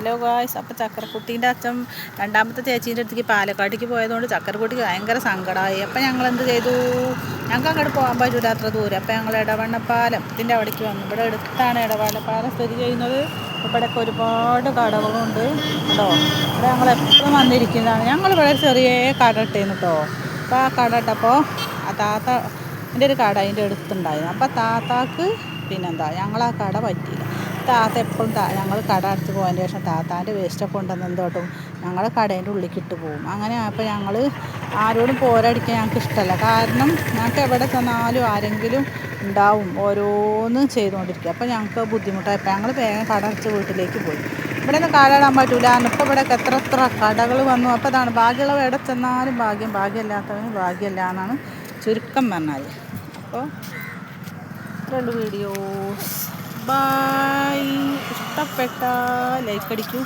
Hello guys, അപ്പോൾ ചക്കരക്കുട്ടീൻ്റെ അച്ഛൻ രണ്ടാമത്തെ ചേച്ചീൻ്റെ അടുത്തേക്ക് പാലക്കാട്ടേക്ക് പോയതുകൊണ്ട് ചക്കരക്കുട്ടിക്ക് ഭയങ്കര സങ്കടമായി. അപ്പോൾ ഞങ്ങൾ എന്ത് ചെയ്തു, ഞങ്ങൾക്ക് അങ്ങോട്ട് പോകാൻ പറ്റൂല അത്ര ദൂരം. അപ്പോൾ ഞങ്ങൾ ഇടവണ്ണപ്പാലം ഇതിൻ്റെ അവിടേക്ക് വന്നു. ഇവിടെ അടുത്താണ് ഇടവണ്ണപ്പാലം സ്ഥിതി ചെയ്യുന്നത്. ഇവിടെയൊക്കെ ഒരുപാട് കടകളുണ്ട് കേട്ടോ. ഇവിടെ ഞങ്ങൾ എപ്പോഴും വന്നിരിക്കുന്നതാണ്. ഞങ്ങളിവിടെ ചെറിയ കട ഇട്ടേന്ന് കേട്ടോ. അപ്പോൾ ആ കട ഇട്ടപ്പോൾ ആ താത്ത എൻ്റെ ഒരു കട അതിൻ്റെ അടുത്തുണ്ടായിരുന്നു. അപ്പോൾ താത്താക്ക് പിന്നെന്താ ഞങ്ങൾ ആ കട പറ്റിയില്ല. താത്ത എപ്പോഴും ഞങ്ങൾ കട അടച്ച് പോയതിന് ശേഷം താത്താൻ്റെ വേസ്റ്റൊക്കെ കൊണ്ടുവന്ന് എന്തോട്ടും ഞങ്ങൾ കടേൻ്റെ ഉള്ളിലേക്ക് ഇട്ട് പോകും. അങ്ങനെ അപ്പോൾ ഞങ്ങൾ ആരോടും പോരടിക്കാൻ ഞങ്ങൾക്ക് ഇഷ്ടമല്ല. കാരണം ഞങ്ങൾക്ക് എവിടെ ചെന്നാലും ആരെങ്കിലും ഉണ്ടാവും ഓരോന്ന് ചെയ്തുകൊണ്ടിരിക്കുക. അപ്പോൾ ഞങ്ങൾക്ക് ബുദ്ധിമുട്ടായപ്പോൾ ഞങ്ങൾ വേഗം കട അടച്ച് വീട്ടിലേക്ക് പോയി. ഇവിടെ നിന്ന് കട ഇടാൻ പറ്റൂല. ഇപ്പോൾ ഇവിടെ എത്ര കടകൾ വന്നു. അപ്പോൾ അതാണ് ഭാഗ്യമുള്ളവ എവിടെ ചെന്നാലും ഭാഗ്യം, ഭാഗ്യമില്ലാത്തവന് ഭാഗ്യമില്ല എന്നാണ് ചുരുക്കം പറഞ്ഞാൽ. അപ്പോൾ രണ്ട് വീഡിയോസ്. ബൈ. ഇഷ്ടപ്പെട്ട ലൈക്ക് അടിക്കൂ.